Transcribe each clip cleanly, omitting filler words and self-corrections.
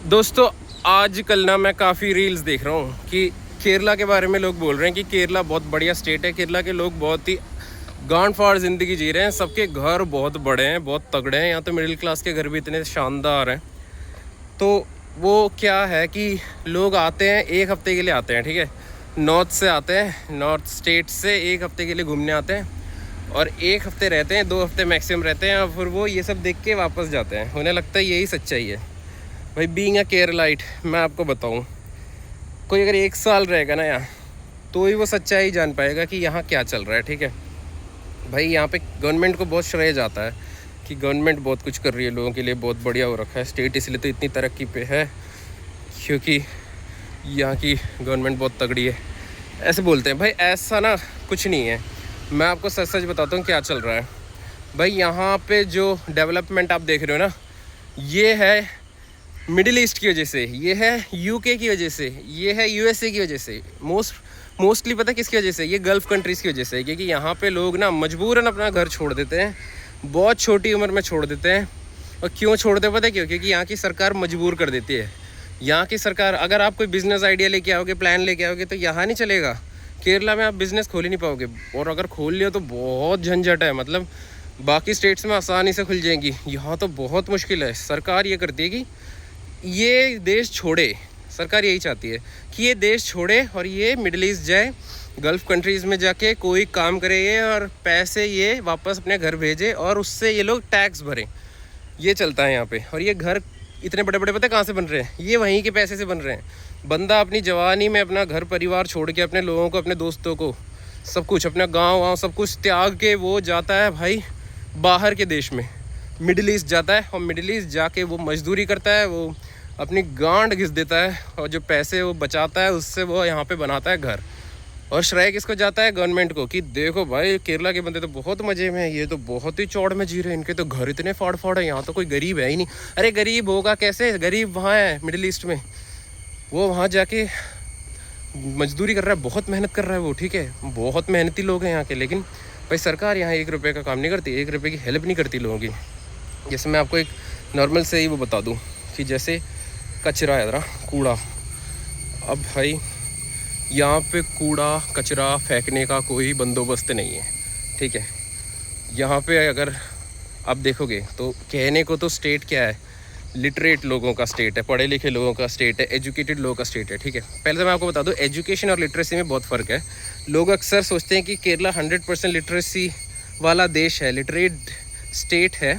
दोस्तों आजकल ना मैं काफ़ी रील्स देख रहा हूँ कि केरला के बारे में लोग बोल रहे हैं कि केरला बहुत बढ़िया स्टेट है। केरला के लोग बहुत ही गांड फाड़ ज़िंदगी जी रहे हैं। सबके घर बहुत बड़े हैं, बहुत तगड़े हैं। यहाँ तो मिडिल क्लास के घर भी इतने शानदार हैं। तो वो क्या है कि लोग आते हैं, एक हफ्ते के लिए आते हैं, ठीक है, नॉर्थ से आते हैं, नॉर्थ स्टेट से एक हफ्ते के लिए घूमने आते हैं और एक हफ्ते रहते हैं, 2 हफ्ते मैक्सिमम रहते हैं और फिर वो ये सब देख के वापस जाते हैं। उन्हें लगता है यही सच्चाई है। भाई बीइंग अ केरलाइट मैं आपको बताऊं, कोई अगर 1 साल रहेगा ना यहाँ तो ही वो सच्चाई जान पाएगा कि यहाँ क्या चल रहा है, ठीक है। भाई यहाँ पे गवर्नमेंट को बहुत श्रेय जाता है कि गवर्नमेंट बहुत कुछ कर रही है लोगों के लिए, बहुत बढ़िया हो रखा है स्टेट, इसलिए तो इतनी तरक्की पे है क्योंकि यहाँ की गवर्नमेंट बहुत तगड़ी है। ऐसे बोलते हैं, भाई ऐसा ना कुछ नहीं है। मैं आपको सच सच बताता हूँ क्या चल रहा है। भाई यहाँ पे जो डेवलपमेंट आप देख रहे हो ना, ये है मिडिल ईस्ट की वजह से, ये है यूके की वजह से, ये है यूएसए की वजह से, मोस्टली पता है किसकी वजह से, ये गल्फ़ कंट्रीज़ की वजह से। क्योंकि यहाँ पे लोग ना मजबूरन अपना घर छोड़ देते हैं, बहुत छोटी उम्र में छोड़ देते हैं। और क्यों छोड़ते पता है क्यों? क्योंकि यहाँ की सरकार मजबूर कर देती है। यहाँ की सरकार, अगर आप कोई बिज़नेस आइडिया लेके आओगे, प्लान लेके आओगे तो यहाँ नहीं चलेगा। केरला में आप बिज़नेस खोल ही नहीं पाओगे, और अगर खोल लिया तो बहुत झंझट है। मतलब बाकी स्टेट्स में आसानी से खुल जाएंगी, यहाँ तो बहुत मुश्किल है। सरकार ये करती है कि ये देश छोड़े, सरकार यही चाहती है कि ये देश छोड़े और ये मिडिल ईस्ट जाए, गल्फ़ कंट्रीज़ में जाके कोई काम करे ये, और पैसे ये वापस अपने घर भेजे और उससे ये लोग टैक्स भरें। ये चलता है यहाँ पे। और ये घर इतने बड़े बड़े पता है कहाँ से बन रहे हैं? ये वहीं के पैसे से बन रहे हैं। बंदा अपनी जवानी में अपना घर परिवार छोड़ के, अपने लोगों को, अपने दोस्तों को, सब कुछ, अपना गाँव सब कुछ त्याग के वो जाता है भाई बाहर के देश में, मिडिल ईस्ट जाता है। और मिडिल ईस्ट जाके वो मजदूरी करता है, वो अपनी गांड घिस देता है और जो पैसे वो बचाता है उससे वो यहाँ पे बनाता है घर। और श्रेय किसको जाता है? गवर्नमेंट को, कि देखो भाई केरला के बंदे तो बहुत मज़े में हैं, ये तो बहुत ही चौड़ में जी रहे हैं, इनके तो घर इतने फाड़ फाड़ है, यहाँ तो कोई गरीब है ही नहीं। अरे गरीब होगा कैसे? गरीब वहाँ है मिडिल ईस्ट में, वो वहाँ जाके मजदूरी कर रहा है, बहुत मेहनत कर रहा है वो, ठीक है, बहुत मेहनती लोग हैं यहाँ के। लेकिन भाई सरकार यहाँ 1 रुपये का काम नहीं करती, 1 रुपये की हेल्प नहीं करती लोगों की। जैसे मैं आपको एक नॉर्मल से ही वो बता दूँ कि जैसे कचरा है ना, कूड़ा, अब भाई यहाँ पे कूड़ा कचरा फेंकने का कोई बंदोबस्त नहीं है, ठीक है। यहाँ पे अगर आप देखोगे तो कहने को तो स्टेट क्या है, लिटरेट लोगों का स्टेट है, पढ़े लिखे लोगों का स्टेट है, एजुकेटेड लोगों का स्टेट है, ठीक है। पहले तो मैं आपको बता दूँ एजुकेशन और लिटरेसी में बहुत फ़र्क है। लोग अक्सर सोचते हैं कि केरला 100% लिटरेसी वाला देश है, लिटरेट स्टेट है,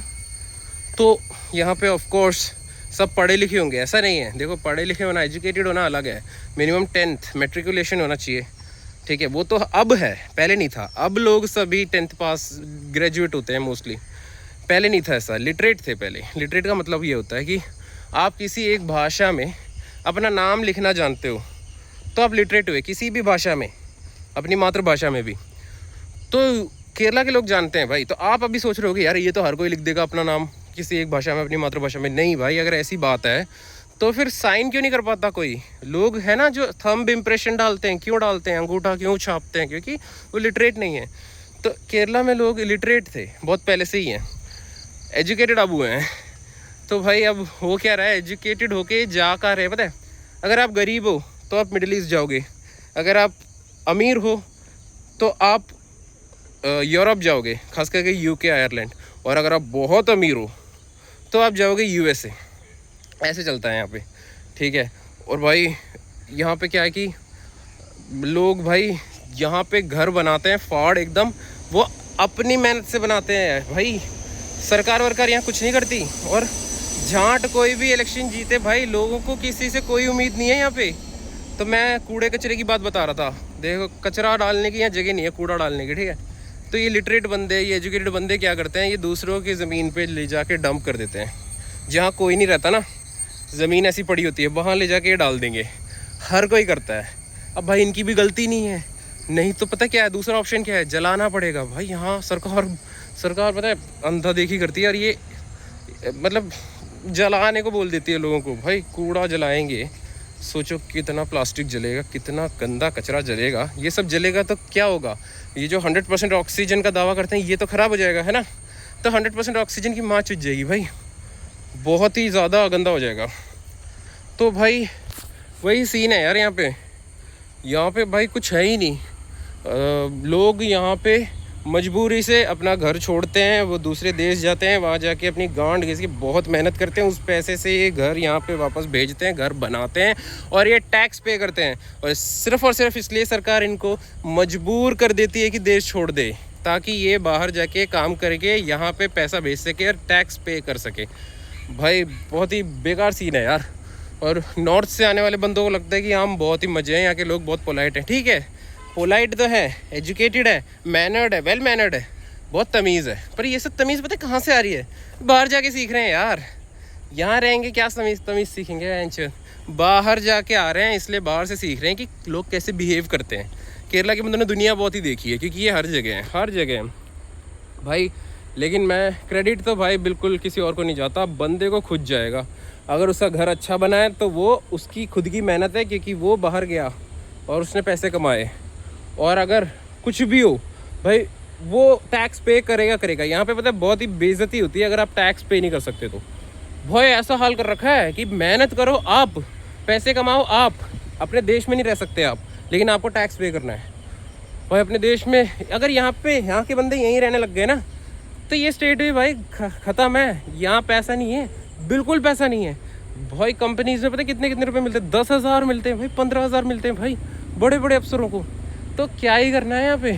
तो यहाँ पे ऑफ कोर्स सब पढ़े लिखे होंगे। ऐसा नहीं है। देखो पढ़े लिखे होना, एजुकेटेड होना अलग है। मिनिमम 10th मेट्रिकुलेशन होना चाहिए, ठीक है। वो तो अब है, पहले नहीं था। अब लोग सभी 10th पास ग्रेजुएट होते हैं मोस्टली, पहले नहीं था ऐसा। लिटरेट थे पहले। लिटरेट का मतलब ये होता है कि आप किसी एक भाषा में अपना नाम लिखना जानते हो तो आप लिटरेट हुए, किसी भी भाषा में, अपनी मातृभाषा में भी। तो केरला के लोग जानते हैं भाई। तो आप अभी सोच रहे होगे यार ये तो हर कोई लिख देगा अपना नाम किसी एक भाषा में, अपनी मातृभाषा में। नहीं भाई, अगर ऐसी बात है तो फिर साइन क्यों नहीं कर पाता कोई? लोग है ना जो थंब इम्प्रेशन डालते हैं, क्यों डालते हैं, अंगूठा क्यों छापते हैं? क्योंकि वो लिटरेट नहीं है। तो केरला में लोग लिटरेट थे बहुत पहले से ही हैं, एजुकेटेड अब हुए हैं। तो भाई अब हो क्या रहा है, एजुकेटेड होके जा कर रहे, पता है, अगर आप गरीब हो तो आप मिडिल ईस्ट जाओगे, अगर आप अमीर हो तो आप यूरोप जाओगे, खास करके यूके, आयरलैंड, और अगर आप बहुत अमीर हो तो आप जाओगे यूएसए। ऐसे चलता है यहाँ पे, ठीक है। और भाई यहाँ पे क्या है कि लोग भाई यहाँ पे घर बनाते हैं फाड़ एकदम, वो अपनी मेहनत से बनाते हैं भाई। सरकार वरकार यहाँ कुछ नहीं करती। और झांट कोई भी इलेक्शन जीते भाई, लोगों को किसी से कोई उम्मीद नहीं है यहाँ पे। तो मैं कूड़े कचरे की बात बता रहा था, देखो कचरा डालने की यहाँ जगह नहीं है, कूड़ा डालने की, ठीक है। तो ये लिटरेट बंदे, ये एजुकेटेड बंदे क्या करते हैं, ये दूसरों की ज़मीन पे ले जाके डंप कर देते हैं। जहाँ कोई नहीं रहता ना, ज़मीन ऐसी पड़ी होती है, वहाँ ले जाके डाल देंगे। हर कोई करता है। अब भाई इनकी भी गलती नहीं है, नहीं तो पता क्या है, दूसरा ऑप्शन क्या है, जलाना पड़ेगा भाई। यहाँ सरकार पता है अंधा देखी करती है, और ये मतलब जलाने को बोल देती है लोगों को। भाई कूड़ा जलाएंगे, सोचो कितना प्लास्टिक जलेगा, कितना गंदा कचरा जलेगा। ये सब जलेगा तो क्या होगा, ये जो 100% ऑक्सीजन का दावा करते हैं ये तो ख़राब हो जाएगा, है ना। तो 100% ऑक्सीजन की माँ चुज जाएगी भाई, बहुत ही ज़्यादा गंदा हो जाएगा। तो भाई वही सीन है यार यहाँ पे भाई कुछ है ही नहीं। लोग यहाँ पे मजबूरी से अपना घर छोड़ते हैं, वो दूसरे देश जाते हैं, वहाँ जाके अपनी गांड घिस के बहुत मेहनत करते हैं, उस पैसे से ये घर यहाँ पे वापस भेजते हैं, घर बनाते हैं और ये टैक्स पे करते हैं। और सिर्फ इसलिए सरकार इनको मजबूर कर देती है कि देश छोड़ दे, ताकि ये बाहर जाके काम करके यहाँ पे पैसा भेज सके और टैक्स पे कर सके। भाई बहुत ही बेकार सीन है यार। और नॉर्थ से आने वाले बंदों को लगता है कि हम बहुत ही मज़े हैं, यहाँ के लोग बहुत पोलाइट हैं। ठीक है, पोलाइट तो है, एजुकेटेड है, मैनर्ड है, वेल मैनर्ड है, बहुत तमीज़ है, पर ये सब तमीज़ पता है कहाँ से आ रही है? बाहर जाके सीख रहे हैं यार। यहाँ रहेंगे क्या तमीज़ सीखेंगे? बाहर जाके आ रहे हैं, इसलिए बाहर से सीख रहे हैं कि लोग कैसे बिहेव करते हैं। केरला के बंदों ने दुनिया बहुत ही देखी है, क्योंकि ये हर जगह है भाई। लेकिन मैं क्रेडिट तो भाई बिल्कुल किसी और को नहीं जाता, बंदे को खुद जाएगा। अगर उसका घर अच्छा बना है तो वो उसकी खुद की मेहनत है, क्योंकि वो बाहर गया और उसने पैसे कमाए। और अगर कुछ भी हो भाई, वो टैक्स पे करेगा। यहाँ पे पता है बहुत ही बेइज्जती होती है अगर आप टैक्स पे नहीं कर सकते तो। भाई ऐसा हाल कर रखा है कि मेहनत करो आप, पैसे कमाओ आप, अपने देश में नहीं रह सकते आप, लेकिन आपको टैक्स पे करना है भाई अपने देश में। अगर यहाँ के बंदे यहीं रहने लग गए ना, तो ये स्टेट भी भाई ख़त्म है। यहाँ पैसा नहीं है, बिल्कुल पैसा नहीं है भाई। कंपनीज में पता है कितने रुपए मिलते हैं? 10,000 मिलते हैं भाई, 15,000 मिलते हैं भाई बड़े अफसरों को। तो क्या ही करना है यहाँ पे,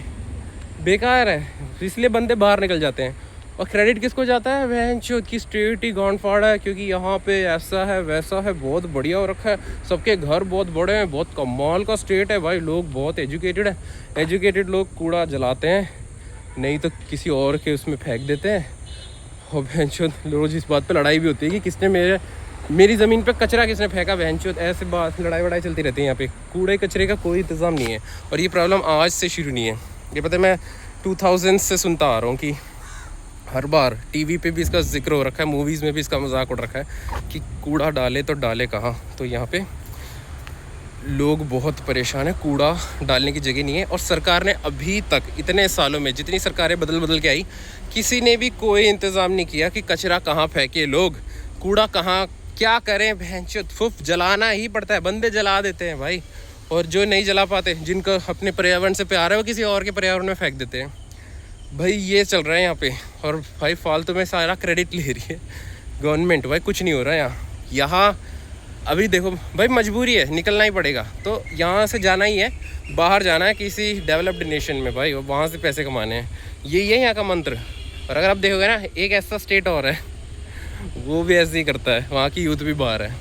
बेकार है, इसलिए बंदे बाहर निकल जाते हैं। और क्रेडिट किसको जाता है? वह की स्टेट ही गांड फाड़ है, क्योंकि यहाँ पे ऐसा है वैसा है, बहुत बढ़िया हो रखा है, सबके घर बहुत बड़े हैं, बहुत कमाल का स्टेट है भाई। लोग बहुत एजुकेटेड है, एजुकेटेड लोग कूड़ा जलाते हैं, नहीं तो किसी और के उसमें फेंक देते हैं। और रोज़ इस बात पे लड़ाई भी होती है कि किसने मेरी ज़मीन पे कचरा किसने फेंका, बहनचोद, ऐसे बात लड़ाई चलती रहती है यहाँ पे। कूड़े कचरे का कोई इंतज़ाम नहीं है। और ये प्रॉब्लम आज से शुरू नहीं है, ये पता है मैं 2000 से सुनता आ रहा हूँ कि हर बार टीवी पे भी इसका जिक्र हो रखा है, मूवीज़ में भी इसका मजाक उड़ रखा है कि कूड़ा डाले तो डाले कहाँ। तो यहाँ पे लोग बहुत परेशान हैं, कूड़ा डालने की जगह नहीं है। और सरकार ने अभी तक इतने सालों में जितनी सरकारें बदल के आई, किसी ने भी कोई इंतज़ाम नहीं किया कि कचरा कहाँ फेंके लोग, कूड़ा कहाँ क्या करें। भैंचोद फुफ जलाना ही पड़ता है, बंदे जला देते हैं भाई। और जो नहीं जला पाते, जिनको अपने पर्यावरण से प्यार है, वो किसी और के पर्यावरण में फेंक देते हैं भाई। ये चल रहा है यहाँ पे। और भाई फालतू में सारा क्रेडिट ले रही है गवर्नमेंट भाई, कुछ नहीं हो रहा है यहाँ। अभी देखो भाई, मजबूरी है, निकलना ही पड़ेगा, तो यहाँ से जाना ही है, बाहर जाना है किसी डेवलप्ड नेशन में भाई, वहाँ से पैसे कमाने हैं। यही है यहाँ का मंत्र। और अगर आप देखोगे ना, एक ऐसा स्टेट और है वो भी ऐसे ही करता है, वहाँ की यूथ भी बाहर है।